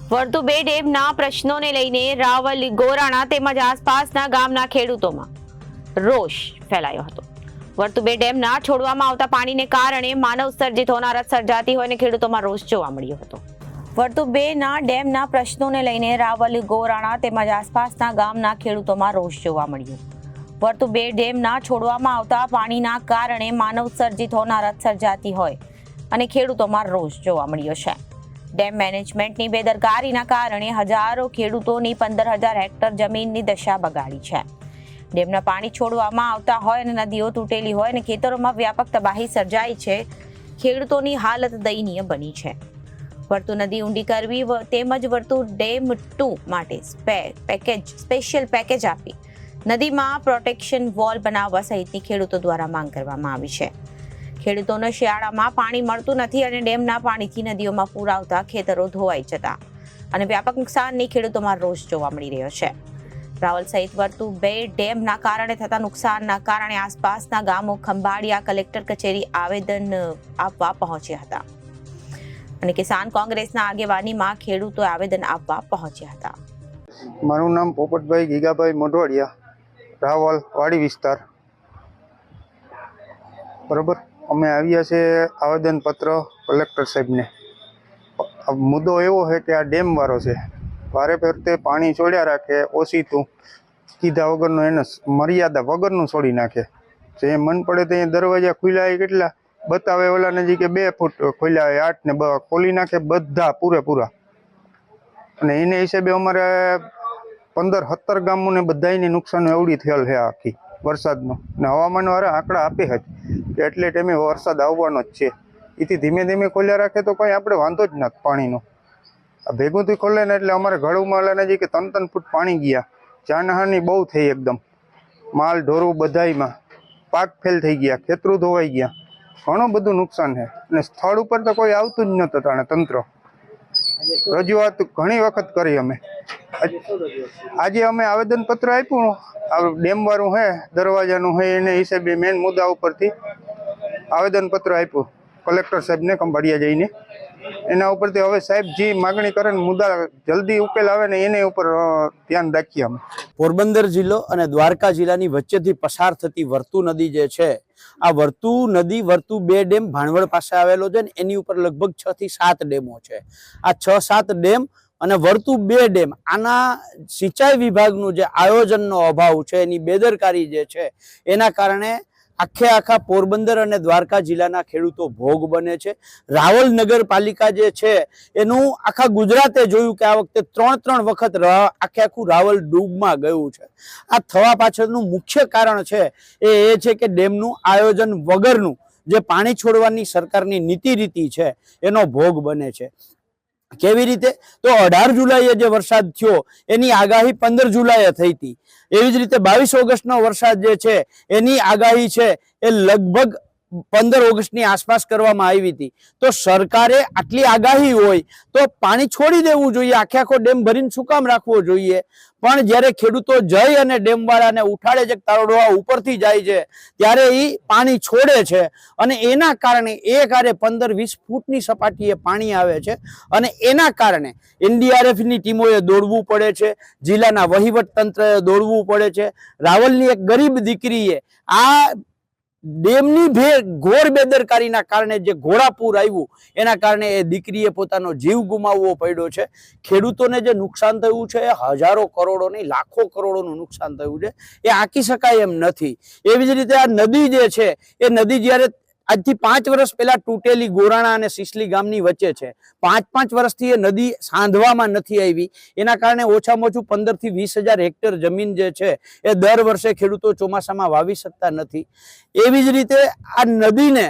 વર્તુ બે ડેમના પ્રશ્નોને લઈને રાવલ, ગોરાણા તેમજ આસપાસના ગામના ખેડૂતોમાં રોષ ફેલાયો હતો। વર્તુ બે ડેમના છોડવામાં આવતા પાણીને કારણે માનવ સર્જિત હોનારત સર્જાતી હોય અને ખેડૂતોમાં રોષ જોવા મળ્યો હતો। વર્તુ બેના ડેમના પ્રશ્નોને લઈને રાવલ, ગોરાણા તેમજ આસપાસના ગામના ખેડૂતોમાં રોષ જોવા મળ્યો। વર્તુ બે ડેમના છોડવામાં આવતા પાણીના કારણે માનવ સર્જિત હોનારત સર્જાતી હોય અને ખેડૂતોમાં રોષ જોવા મળ્યો છે। ડેમ મેનેજમેન્ટની બેદરકારીના કારણે હજારો ખેડૂતોની 15,000 હેક્ટર જમીનની દશા બગાડી છે। ડેમના પાણી છોડવામાં આવતા હોય અને નદીઓ તૂટેલી હોય અને ખેતરોમાં વ્યાપક તબાહી સર્જાઈ છે। ખેડૂતોની હાલત દયનીય બની છે। વર્તુ નદી ઊંડી કરવી તેમજ વર્તુ ડેમ 2 માટે સ્પેશિયલ પેકેજ આપી નદીમાં પ્રોટેક્શન વોલ બનાવવા સહિતની ખેડૂતો દ્વારા માંગ કરવામાં આવી છે। ખેડૂતોને શિયાળામાં પાણી મળતું નથી અને ડેમના પાણીથી નદીઓમાં પૂર આવતા ખેતરો ધોવાઈ જતા અને વ્યાપક નુકસાનની ખેડૂતોમાં રોષ જોવા મળી રહ્યો છે। રાવલ સહિત વર્તુ બે ડેમના કારણે થતા નુકસાનના કારણે આસપાસના ગામો ખંભાળિયા કલેક્ટર કચેરી આવેદન આપવા પહોંચ્યા હતા અને કિસાન કોંગ્રેસના આગેવાનીમાં ખેડૂતો આવેદન આપવા પહોંચ્યા હતા। મારું નામ પોપટભાઈ ગીગાભાઈ મોઢવાડિયા, રાવલ વાડી વિસ્તાર। બરોબર, અમે આવ્યા છે આવેદનપત્ર કલેક્ટર સાહેબને। મુદ્દો એવો છે કે આ ડેમ વાળો છે, વારે ફરતે પાણી છોડ્યા રાખે, ઓછીતું કીધા વગરનું એને મર્યાદા વગરનું છોડી નાખે। જે મન પડે ત્યાં દરવાજા ખુલ્યા કેટલા બતાવે, ઓલા નજીક 2 ફૂટ ખોલ્યા હોય, 8 ને ખોલી નાખે બધા પૂરેપૂરા। અને એને હિસાબે અમારે 15-17 ગામોને બધાને નુકસાન એવડી થયેલ છે આખી વરસાદનો। ને હવામાન વાળા આંકડા આપે છે કે એટલે ટાઈમે વરસાદ આવવાનો જ છે। એથી ધીમે ધીમે ખોલ્યા રાખે તો કંઈ આપણે વાંધો જ નથી પાણીનો। ભેગુંથી ખોલે ને એટલે અમારે ઘડુમાં ઓલા નજીક 3-3 ફૂટ પાણી ગયા। જાનહાની બહુ થઈ, એકદમ માલ ઢોરું બધાયમાં પાક ફેલ થઈ ગયા, ખેતરું ધોવાઈ ગયા, ઘણું બધું નુકસાન છે। અને સ્થળ ઉપર તો કોઈ આવતું જ નહોતું તાણે તંત્ર। રજૂઆત ઘણી વખત કરી અમે। આજે અમે આવેદનપત્ર આપ્યું, ડેમ વાળું હે દરવાજાનું હે એને હિસાબે મેન મુદ્દા ઉપરથી આવેદનપત્ર આપ્યું કલેક્ટર સાહેબને ખંભાળિયા જઈને। એના ઉપરથી હવે સાહેબ જે માગણી કરે ને મુદ્દા જલ્દી ઉકેલ આવે ને એને ઉપર ધ્યાન રાખીએ અમે। પોરબંદર જિલ્લો અને દ્વારકા જિલ્લાની વચ્ચેથી પસાર થતી વર્તુ નદી જે છે, આ વર્તુ નદી વર્તુ બે ડેમ ભાણવડ પાસે આવેલો છે ને એની ઉપર લગભગ 6 થી 7 ડેમો છે। આ 6-7 ડેમ અને વર્તુ બે ડેમ, આના સિંચાઈ વિભાગનું જે આયોજનનો અભાવ છે, એની બેદરકારી જે છે, એના કારણે આખા પોરબંદર અને દ્વારકા જિલ્લાના ખેડૂતો ભોગ બને છે। રાવલ નગરપાલિકા જે છે એનું આખા ગુજરાતે જોયું કે આ વખતે 3 વખત આખું રાવલ ડૂબમાં ગયું છે। આ થવા પાછળનું મુખ્ય કારણ છે એ છે કે ડેમનું આયોજન વગરનું જે પાણી છોડવાની સરકારની નીતિ રીતિ છે એનો ભોગ બને છે। કેવી રીતે? તો 18 જુલાઈએ જે વરસાદ થયો એની આગાહી 15 જુલાઈએ થઈ હતી। એવી જ રીતે 22 ઓગસ્ટનો વરસાદ જે છે એની આગાહી છે એ લગભગ 15 ઓગસ્ટની આસપાસ કરવામાં આવી હતી। તો સરકારે આટલી આગાહી હોય તો પાણી છોડી દેવું જોઈએ, આખો ડેમ ભરીને શું કામ રાખવો જોઈએ? પણ જ્યારે ખેડૂતો જઈ અને ડેમ વાળાને ઉઠાડે છે, તારોડવા ઉપરથી જાય છે, ત્યારે એ પાણી છોડે છે અને એના કારણે એક આરે 15-20 ફૂટની સપાટીએ પાણી આવે છે અને એના કારણે NDRFની ટીમોએ દોડવું પડે છે, જિલ્લાના વહીવટ તંત્રએ દોડવું પડે છે। રાવલની એક ગરીબ દીકરીએ આ ડેમની ઘોર બેદરકારીના કારણે જે ઘોડાપૂર આવ્યું એના કારણે એ દીકરીએ પોતાનો જીવ ગુમાવવો પડ્યો છે। ખેડૂતોને જે નુકસાન થયું છે એ હજારો કરોડો નહીં, લાખો કરોડોનું નુકસાન થયું છે, એ આંકી શકાય એમ નથી। એવી જ રીતે આ નદી જે છે એ નદી જ્યારે આજથી 5 વર્ષ પહેલા તૂટેલી ગોરાણા અને સિસલી ગામની વચ્ચે છે, 5 વર્ષથી એ નદી સાંધવામાં નથી આવી, એના કારણે ઓછામાં ઓછું 15 થી 20,000 હેક્ટર જમીન જે છે એ દર વર્ષે ખેડૂતો ચોમાસામાં વાવી શકતા નથી। એવી જ રીતે આ નદીને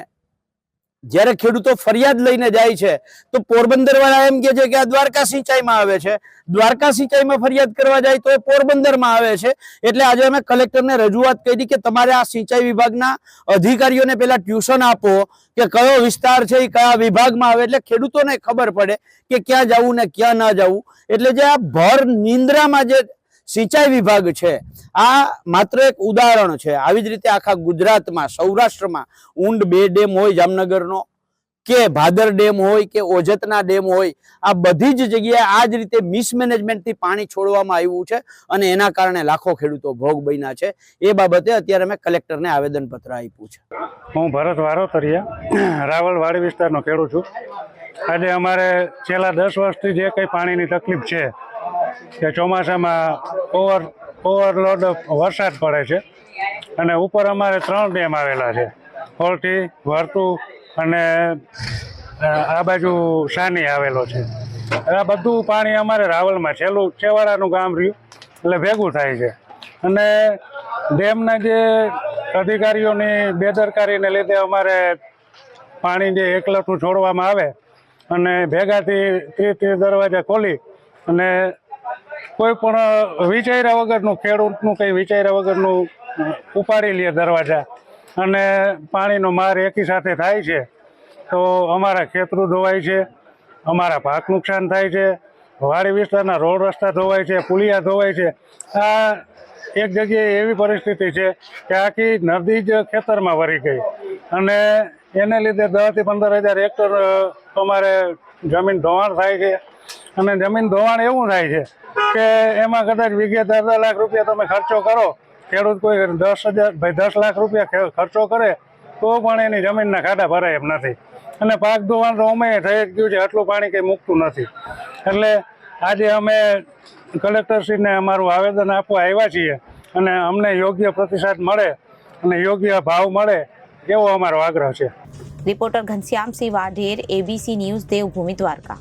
જ્યારે ખેડૂતો ફરિયાદ લઈને જાય છે તો પોરબંદર વાળા એમ કે છે કે આ દ્વારકા સિંચાઈમાં આવે છે, દ્વારકા સિંચાઈમાં ફરિયાદ કરવા જાય તો એ પોરબંદરમાં આવે છે। એટલે આજે અમે કલેક્ટરને રજૂઆત કરી કે તમારે આ સિંચાઈ વિભાગના અધિકારીઓને પહેલા ટ્યુશન આપો કે કયો વિસ્તાર છે એ કયા વિભાગમાં આવે, એટલે ખેડૂતોને ખબર પડે કે ક્યાં જવું ને ક્યાં ના જવું। એટલે જે આ ભર નિંદ્રામાં જે સિંચાઈ વિભાગ છે આ માત્ર એક ઉદાહરણ છે। આવી જ રીતે આખા ગુજરાતમાં, સૌરાષ્ટ્રમાં ઊંડ બે ડેમ હોય, જામનગરનો કે ભાદર ડેમ હોય કે ઓજતના ડેમ હોય, આ બધી જ જગ્યાએ આ જ રીતે મિસમેનેજમેન્ટથી પાણી છોડવામાં આવ્યું છે અને એના કારણે લાખો ખેડૂતો ભોગ બન્યા છે. એ બાબતે અત્યારે મેં કલેક્ટરને આવેદનપત્ર આપ્યું છે. હું ભરત વારોતરિયા રાવલવાડી વિસ્તારનો ખેડૂત છું. આજે અમારે છેલ્લા 10 વર્ષથી જે કંઈ પાણીની તકલીફ છે કે ચોમાસામાં ઓવરલોડ વરસાદ પડે છે અને ઉપર અમારે 3 ડેમ આવેલા છે, હોલટી, વર્તુ અને આ બાજુ સાની આવેલો છે. આ બધું પાણી અમારે રાવલમાં છેવાડાનું ગામ રહ્યું એટલે ભેગું થાય છે અને ડેમના જે અધિકારીઓની બેદરકારીને લીધે અમારે પાણી જે એકલઠું છોડવામાં આવે અને ભેગાથી 30 દરવાજા ખોલી અને કોઈ પણ વિચાર્યા વગરનું, ખેડૂતનું કંઈ વિચાર્યા વગરનું ઉપાડી લે દરવાજા અને પાણીનો માર એકી સાથે થાય છે તો અમારા ખેતરું ધોવાય છે, અમારા પાક નુકસાન થાય છે, વાડી વિસ્તારના રોડ રસ્તા ધોવાય છે, પુલિયા ધોવાય છે. આ એક જગ્યાએ એવી પરિસ્થિતિ છે કે આખી નદી જ ખેતરમાં વળી ગઈ અને એને લીધે 10 થી 15 હજાર હેક્ટર અમારે જમીન ધોવાણ થાય છે. અને જમીન ધોવાણ એવું થાય છે કે એમાં કદાચ વીઘે 10 લાખ રૂપિયા તમે ખર્ચો કરો, ખેડૂત કોઈ 10 લાખ રૂપિયા ખર્ચો કરે તો પણ એની જમીનના ખાડા ભરાય એમ નથી અને પાક ધોવાણ તો અમે થઈ જ ગયું છે, આટલું પાણી કંઈ મૂકતું નથી. એટલે આજે અમે કલેક્ટરશ્રીને અમારું આવેદન આપવા આવ્યા છીએ અને અમને યોગ્ય પ્રતિસાદ મળે અને યોગ્ય ભાવ મળે એવો અમારો આગ્રહ છે. Reporter Ghanshyamsinh Vadher, ABC news, Devbhumi, Dwarka.